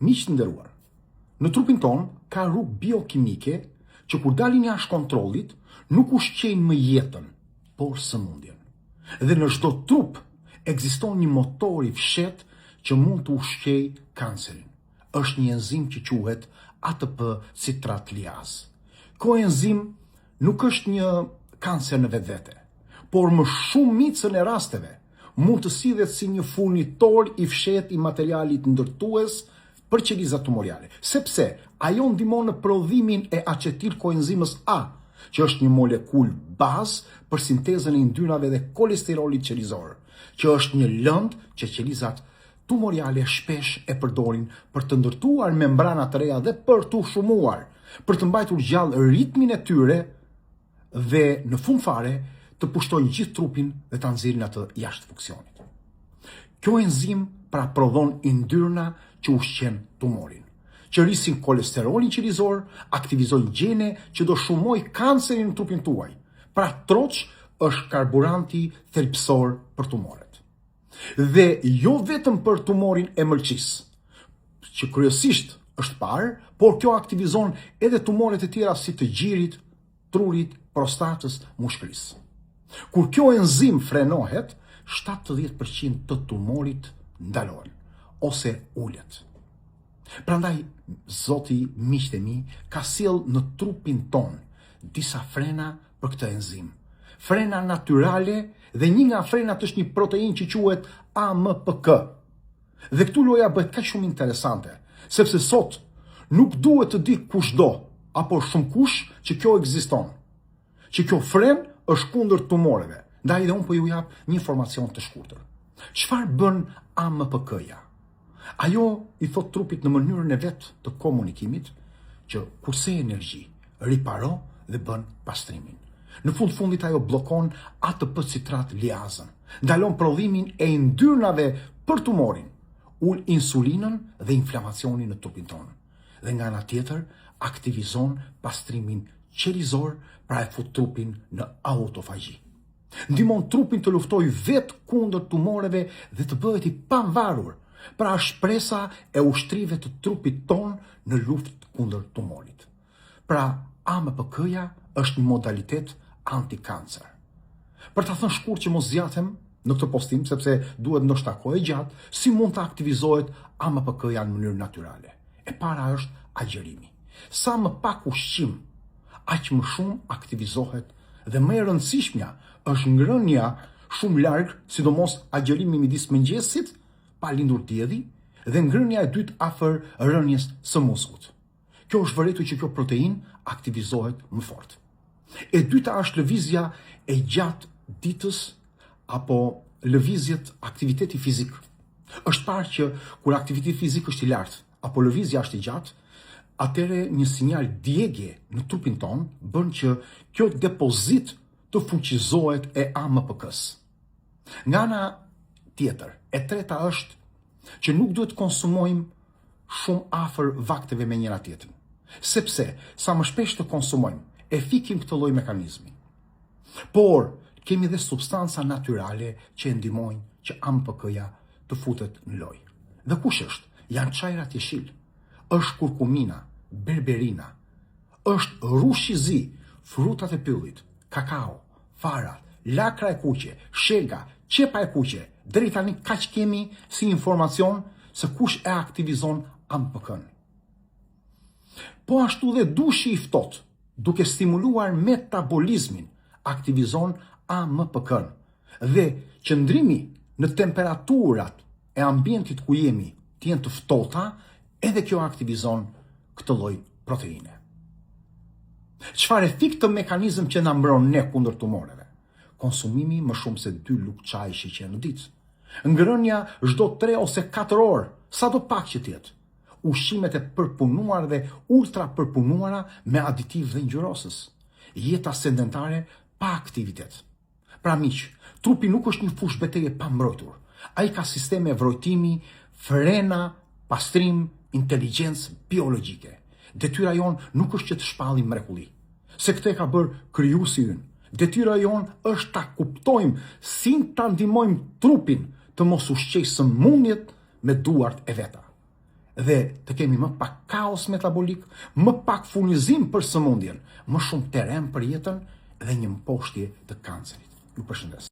Miq të nderuar, në trupin ton ka rrugë biokimike që kur dalin jashtë kontrollit nuk ushqejnë më jetën, por sëmundjen. Dhe në çdo trup ekziston një motor i fshet që mund të ushqejë kancerin. Është një enzim që quhet ATP citratliaz. Ky enzim nuk është një kancer në vetvete, por më shumicën e rasteve mund të sillet si një furnitor i fshet i materialit ndërtues për qelizat tumorale, sepse ajo ndihmon në prodhimin e acetilkoenzimës A, që është një molekulë bazë për sintezën e yndyrnave dhe kolesterolit qelizor, që është një lëndë që qelizat tumorale shpesh e përdorin për të ndërtuar membrana të reja dhe për të ushumuar, për të mbajtur gjallë ritmin e tyre dhe në fund fare të pushtojnë gjithë trupin dhe ta nxjerrin atë jashtë funksionit. Kjo enzim pra prodhon yndyrna që ushqen tumorin, që rrisin kolesterolin qelizor, aktivizojnë gjene që do shumoj kancerin në trupin tuaj. Pra troç është karburanti thelbësor për tumoret. Dhe jo vetëm për tumorin e mëlçisë, që kryesisht është parë, por kjo aktivizon edhe tumoret e tjera si të gjirit, trurit, prostatës, mushkërisë. Kur kjo enzim frenohet, 70% të tumorit ndalohen ose ulet. Prandaj Zoti, miqtë e mi, ka sjell në trupin ton disa frena për këtë enzim. Frena natyrale dhe një nga frenat është një protein që quhet AMPK. Dhe këtu loja bëhet kaq shumë interesante, sepse sot nuk duhet të di kushdo apo shumë kush që kjo ekziston. Që kjo fren është kundër tumoreve. Ndaj dhe unë po ju jap një informacion të shkurtër. Çfarë bën AMPK-ja? Ajo i thot trupit në mënyrën e vet të komunikimit që kurse energji riparo dhe bën pastrimin. Në fundit ajo bllokon ATP citratliazën, ndalon prodhimin e yndyrnave për tumorin, ul insulinën dhe inflamacionin në trupin tonë. Dhe nga ana tjetër aktivizon pastrimin qelizor, pra e fut trupin në autofagji. Ndihmon trupin të luftojë vetë kundër tumoreve dhe të bëhet i pavarur, pra shpresa e ushtrive të trupit ton në luftë kundër tumorit. Pra AMPK-ja është një modalitet antikancer. Për ta thënë shkurt që mos zgjatem në këtë postim, sepse duhet ndoshta kohë gjatë, si mund të aktivizohet AMPK-ja në mënyrë natyrale. E para është agjerimi. Sa më pak ushqim, aq më shumë aktivizohet dhe më e rëndësishmja është ngrënia shumë larg, sidomos agjerimi midis mëngjesit, pa lindur dielli, dhe ngrënia e dytë afër rënies së muskut. Kjo është vërtetë që kjo protein aktivizohet më fort. E dyta është lëvizja e gjatë ditës apo lëvizjet aktiviteti fizik. Është parë që kur aktiviteti fizik është i lartë apo lëvizja është i gjatë, atëre një sinjal djegje në trupin ton bën që kjo depozit të fuqizohet e AMPK-s. Nga ana tjetër, e treta është që nuk duhet konsumojmë shumë afër vakteve me njëra tjetrën, sepse sa më shpesh të konsumojmë, e fikim këtë lloj mekanizmi. Por kemi dhe substanca natyrale që ndihmojnë që AMPK-ja të futet në lojë. Dhe kush është? Janë çajrat jeshil, është kurkumina, berberina, është rushi zi, frutat e pyllit, kakao, fara, lakra e kuqe, shega, qepa e kuqe. Deri tani kaq kemi si informacion se kush e aktivizon AMPK-n. Po ashtu dhe dushi i ftohtë, duke stimuluar metabolizmin, aktivizon AMPK-n. Dhe qëndrimi në temperaturat e ambientit ku jemi të jenë të ftohta, edhe kjo aktivizon këtë lloj proteine. Çfarë efekt të mekanizëm që na mbron ne kundër tumoreve? Konsumimi më shumë se 2 lugë çaj sheqer në ditë. Ngrënia çdo 3 ose 4 orë, sado pak që të jetë. Ushqimet e përpunuara dhe ultra përpunuara me aditiv dhe ngjyrosës. Jeta sedentare pa aktivitet. Pra miq, trupi nuk është një fushë betejë pa mbrojtur. Ai ka sisteme vrojtimi, frena, pastrim, inteligjencë biologjike. Detyra jonë nuk është që të shpallim mrekulli, se këtë e ka bërë krijuesi ynë. Detyra jonë është ta kuptojmë si ta ndihmojmë trupin të mos ushqejë sëmundjet me duart e veta. dhe të kemi më pak kaos metabolik, më pak furnizim për sëmundjen, më shumë teren për jetën dhe një mposhtje të kancerit. Ju përshëndes.